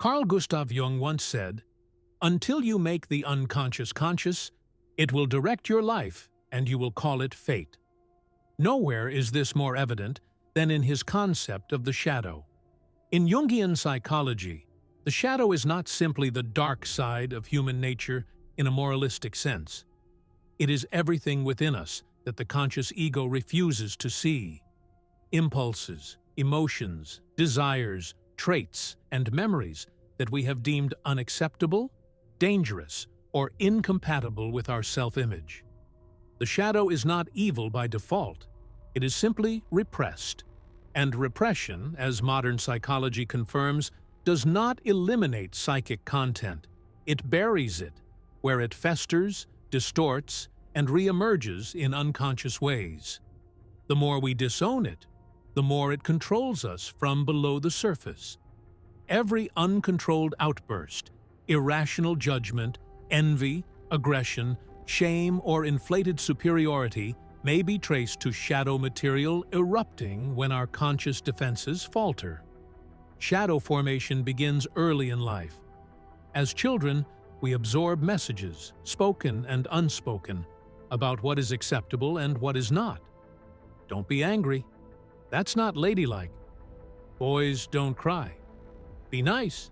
Carl Gustav Jung once said, "Until you make the unconscious conscious, it will direct your life and you will call it fate." Nowhere is this more evident than in his concept of the shadow. In Jungian psychology, the shadow is not simply the dark side of human nature in a moralistic sense. It is everything within us that the conscious ego refuses to see. Impulses, emotions, desires, traits, and memories that we have deemed unacceptable, dangerous, or incompatible with our self-image. The shadow is not evil by default. It is simply repressed. And repression, as modern psychology confirms, does not eliminate psychic content. It buries it, where it festers, distorts, and reemerges in unconscious ways. The more we disown it, the more it controls us from below the surface. Every uncontrolled outburst, irrational judgment, envy, aggression, shame, or inflated superiority may be traced to shadow material erupting when our conscious defenses falter. Shadow formation begins early in life. As children, we absorb messages, spoken and unspoken, about what is acceptable and what is not. Don't be angry. That's not ladylike. Boys don't cry. Be nice.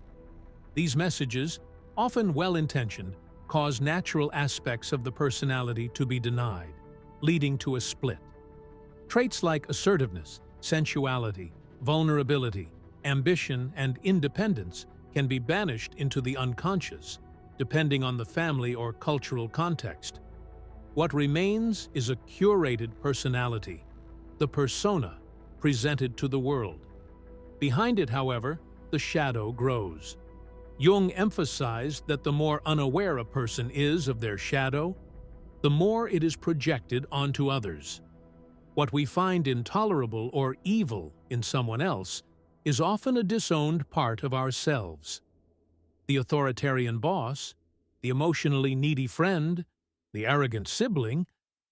These messages, often well-intentioned, cause natural aspects of the personality to be denied, leading to a split. Traits like assertiveness, sensuality, vulnerability, ambition, and independence can be banished into the unconscious, depending on the family or cultural context. What remains is a curated personality, the persona presented to the world. Behind it, however, the shadow grows. Jung emphasized that the more unaware a person is of their shadow, the more it is projected onto others. What we find intolerable or evil in someone else is often a disowned part of ourselves. The authoritarian boss, the emotionally needy friend, the arrogant sibling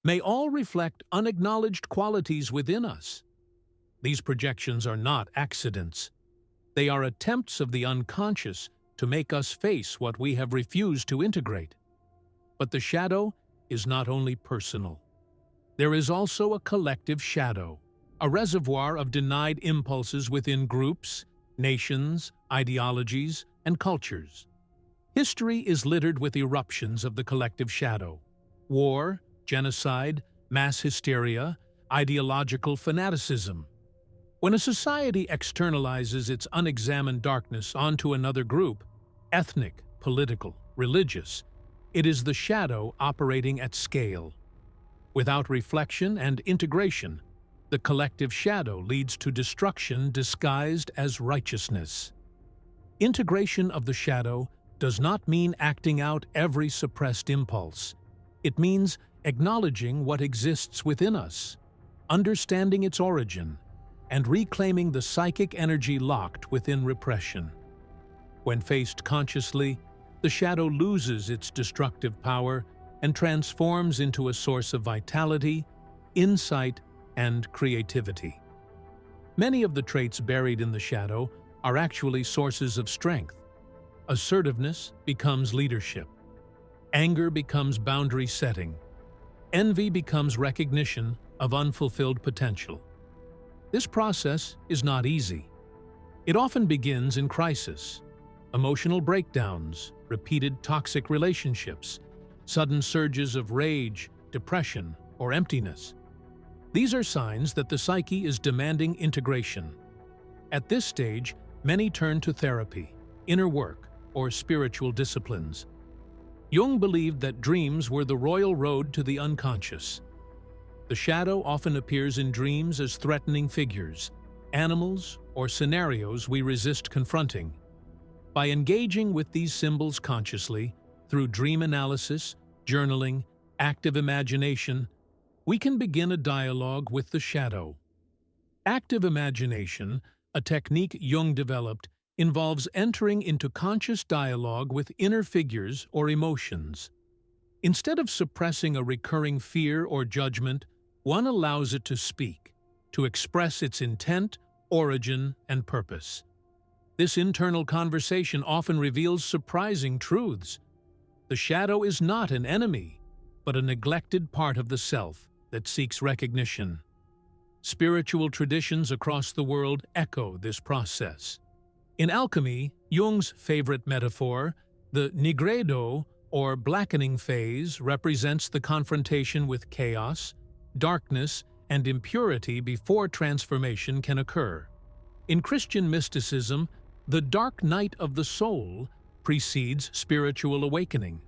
may all reflect unacknowledged qualities within us. These projections are not accidents. They are attempts of the unconscious to make us face what we have refused to integrate. But the shadow is not only personal. There is also a collective shadow, a reservoir of denied impulses within groups, nations, ideologies, and cultures. History is littered with eruptions of the collective shadow: war, genocide, mass hysteria, ideological fanaticism. When a society externalizes its unexamined darkness onto another group, ethnic, political, religious, it is the shadow operating at scale. Without reflection and integration, the collective shadow leads to destruction disguised as righteousness. Integration of the shadow does not mean acting out every suppressed impulse. It means acknowledging what exists within us, understanding its origin, and reclaiming the psychic energy locked within repression. When faced consciously, the shadow loses its destructive power and transforms into a source of vitality, insight, and creativity. Many of the traits buried in the shadow are actually sources of strength. Assertiveness becomes leadership. Anger becomes boundary setting. Envy becomes recognition of unfulfilled potential. This process is not easy. It often begins in crisis. Emotional breakdowns, repeated toxic relationships, sudden surges of rage, depression, or emptiness. These are signs that the psyche is demanding integration. At this stage, many turn to therapy, inner work, or spiritual disciplines. Jung believed that dreams were the royal road to the unconscious. The shadow often appears in dreams as threatening figures, animals, or scenarios we resist confronting. By engaging with these symbols consciously, through dream analysis, journaling, active imagination, we can begin a dialogue with the shadow. Active imagination, a technique Jung developed, involves entering into conscious dialogue with inner figures or emotions. Instead of suppressing a recurring fear or judgment, one allows it to speak, to express its intent, origin, and purpose. This internal conversation often reveals surprising truths. The shadow is not an enemy, but a neglected part of the self that seeks recognition. Spiritual traditions across the world echo this process. In alchemy, Jung's favorite metaphor, the nigredo, or blackening phase, represents the confrontation with chaos, darkness, and impurity before transformation can occur. In Christian mysticism, the dark night of the soul precedes spiritual awakening.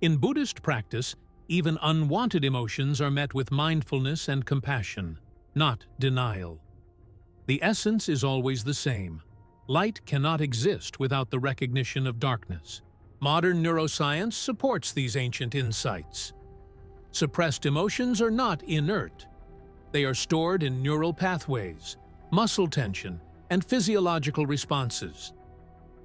In Buddhist practice, even unwanted emotions are met with mindfulness and compassion, not denial. The essence is always the same. Light cannot exist without the recognition of darkness. Modern neuroscience supports these ancient insights. Suppressed emotions are not inert. They are stored in neural pathways, muscle tension, and physiological responses.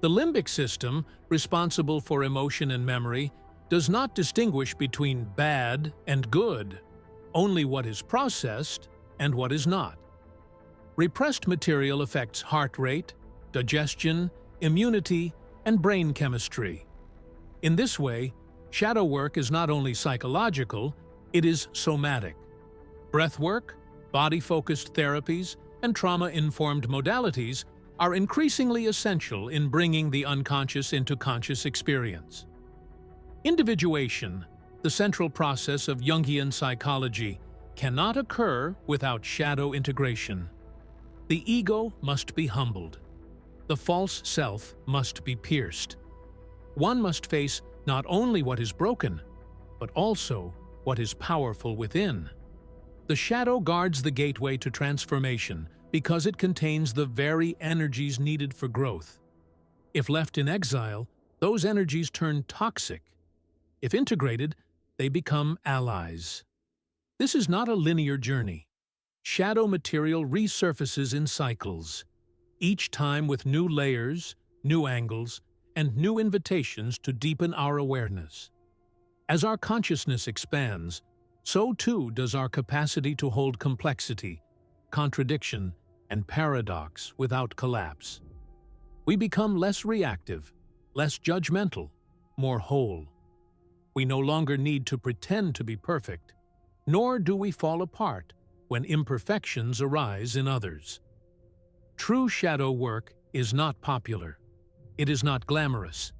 The limbic system, responsible for emotion and memory, does not distinguish between bad and good, only what is processed and what is not. Repressed material affects heart rate, digestion, immunity, and brain chemistry. In this way, shadow work is not only psychological, it is somatic. Breathwork, body-focused therapies, and trauma-informed modalities are increasingly essential in bringing the unconscious into conscious experience. Individuation, the central process of Jungian psychology, cannot occur without shadow integration. The ego must be humbled. The false self must be pierced. One must face not only what is broken, but also what is powerful within. The shadow guards the gateway to transformation because it contains the very energies needed for growth. If left in exile, those energies turn toxic. If integrated, they become allies. This is not a linear journey. Shadow material resurfaces in cycles, each time with new layers, new angles, and new invitations to deepen our awareness. As our consciousness expands, so too does our capacity to hold complexity, contradiction, and paradox without collapse. We become less reactive, less judgmental, more whole. We no longer need to pretend to be perfect, nor do we fall apart when imperfections arise in others. True shadow work is not popular. It is not glamorous.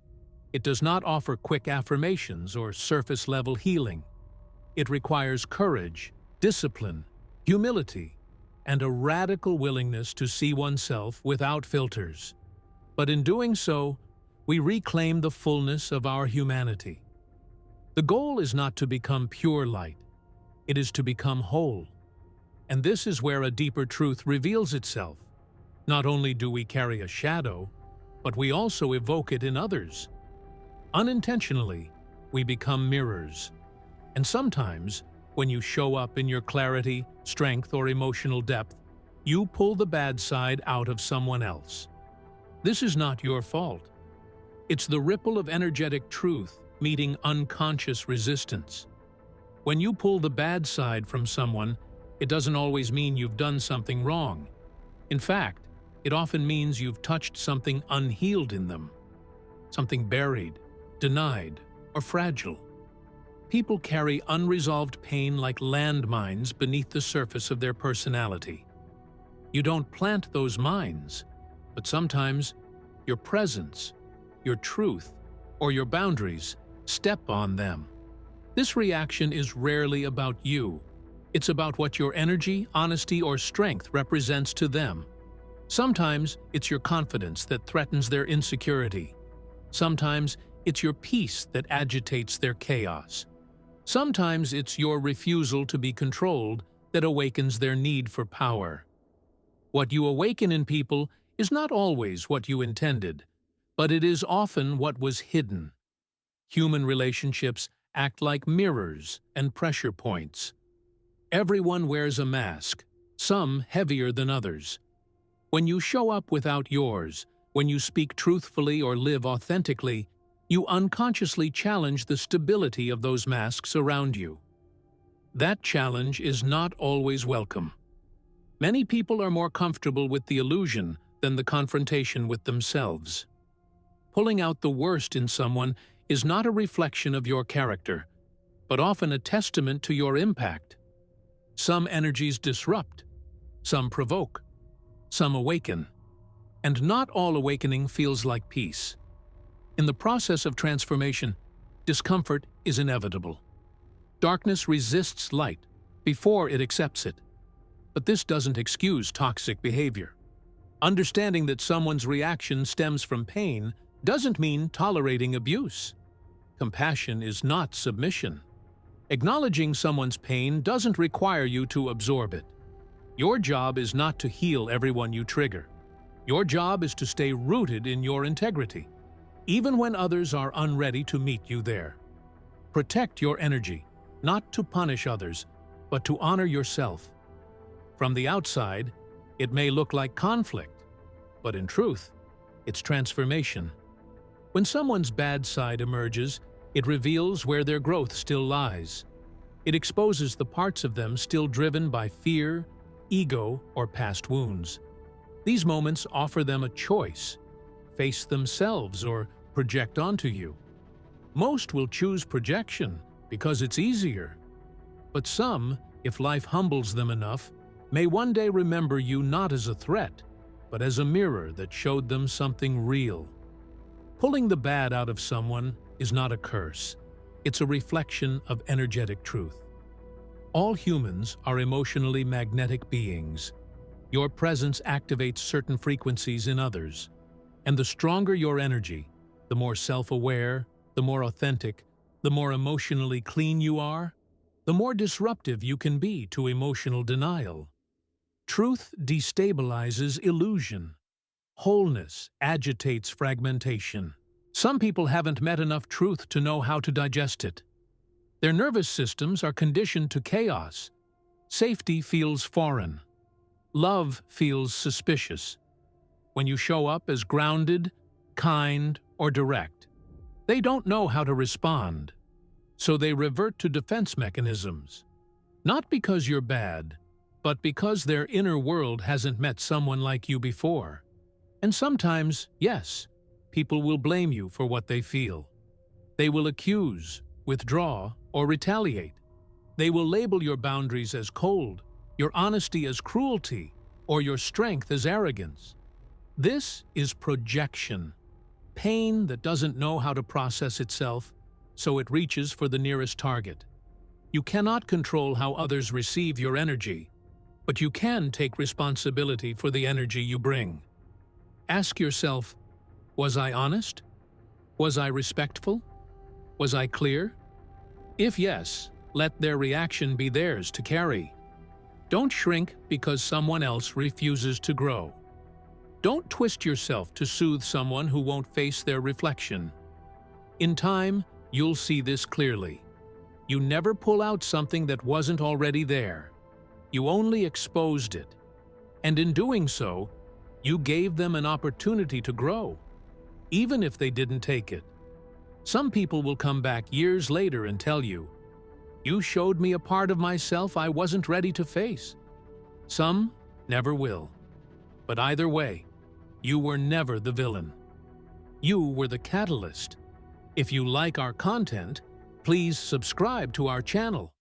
It does not offer quick affirmations or surface-level healing. It requires courage, discipline, humility, and a radical willingness to see oneself without filters. But in doing so, we reclaim the fullness of our humanity. The goal is not to become pure light. It is to become whole. And this is where a deeper truth reveals itself. Not only do we carry a shadow, but we also evoke it in others. Unintentionally, we become mirrors. And sometimes, when you show up in your clarity, strength, or emotional depth, you pull the bad side out of someone else. This is not your fault. It's the ripple of energetic truth meeting unconscious resistance. When you pull the bad side from someone, it doesn't always mean you've done something wrong. In fact, it often means you've touched something unhealed in them, something buried, denied, or fragile. People carry unresolved pain like landmines beneath the surface of their personality. You don't plant those mines, but sometimes your presence, your truth, or your boundaries step on them. This reaction is rarely about you. It's about what your energy, honesty, or strength represents to them. Sometimes it's your confidence that threatens their insecurity. Sometimes it's your peace that agitates their chaos. Sometimes it's your refusal to be controlled that awakens their need for power. What you awaken in people is not always what you intended, but it is often what was hidden. Human relationships act like mirrors and pressure points. Everyone wears a mask, some heavier than others. When you show up without yours, when you speak truthfully or live authentically, you unconsciously challenge the stability of those masks around you. That challenge is not always welcome. Many people are more comfortable with the illusion than the confrontation with themselves. Pulling out the worst in someone is not a reflection of your character, but often a testament to your impact. Some energies disrupt, some provoke, some awaken, and not all awakening feels like peace. In the process of transformation, discomfort is inevitable. Darkness resists light before it accepts it. But this doesn't excuse toxic behavior. Understanding that someone's reaction stems from pain doesn't mean tolerating abuse. Compassion is not submission. Acknowledging someone's pain doesn't require you to absorb it. Your job is not to heal everyone you trigger. Your job is to stay rooted in your integrity, even when others are unready to meet you there. Protect your energy, not to punish others, but to honor yourself. From the outside, it may look like conflict, but in truth, it's transformation. When someone's bad side emerges, it reveals where their growth still lies. It exposes the parts of them still driven by fear, ego, or past wounds. These moments offer them a choice: face themselves or project onto you. Most will choose projection because it's easier. But some, if life humbles them enough, may one day remember you not as a threat, but as a mirror that showed them something real. Pulling the bad out of someone is not a curse. It's a reflection of energetic truth. All humans are emotionally magnetic beings. Your presence activates certain frequencies in others. And the stronger your energy, the more self-aware, the more authentic, the more emotionally clean you are, the more disruptive you can be to emotional denial. Truth destabilizes illusion. Wholeness agitates fragmentation. Some people haven't met enough truth to know how to digest it. Their nervous systems are conditioned to chaos. Safety feels foreign. Love feels suspicious. When you show up as grounded, kind, or direct, they don't know how to respond. So they revert to defense mechanisms. Not because you're bad, but because their inner world hasn't met someone like you before. And sometimes, yes, people will blame you for what they feel. They will accuse, withdraw, or retaliate. They will label your boundaries as cold, your honesty as cruelty, or your strength as arrogance. This is projection. Pain that doesn't know how to process itself, so it reaches for the nearest target. You cannot control how others receive your energy, but you can take responsibility for the energy you bring. Ask yourself, was I honest? Was I respectful? Was I clear? If yes, let their reaction be theirs to carry. Don't shrink because someone else refuses to grow. Don't twist yourself to soothe someone who won't face their reflection. In time, you'll see this clearly. You never pull out something that wasn't already there. You only exposed it. And in doing so, you gave them an opportunity to grow, even if they didn't take it. Some people will come back years later and tell you, "You showed me a part of myself I wasn't ready to face." Some never will. But either way, you were never the villain. You were the catalyst. If you like our content, please subscribe to our channel.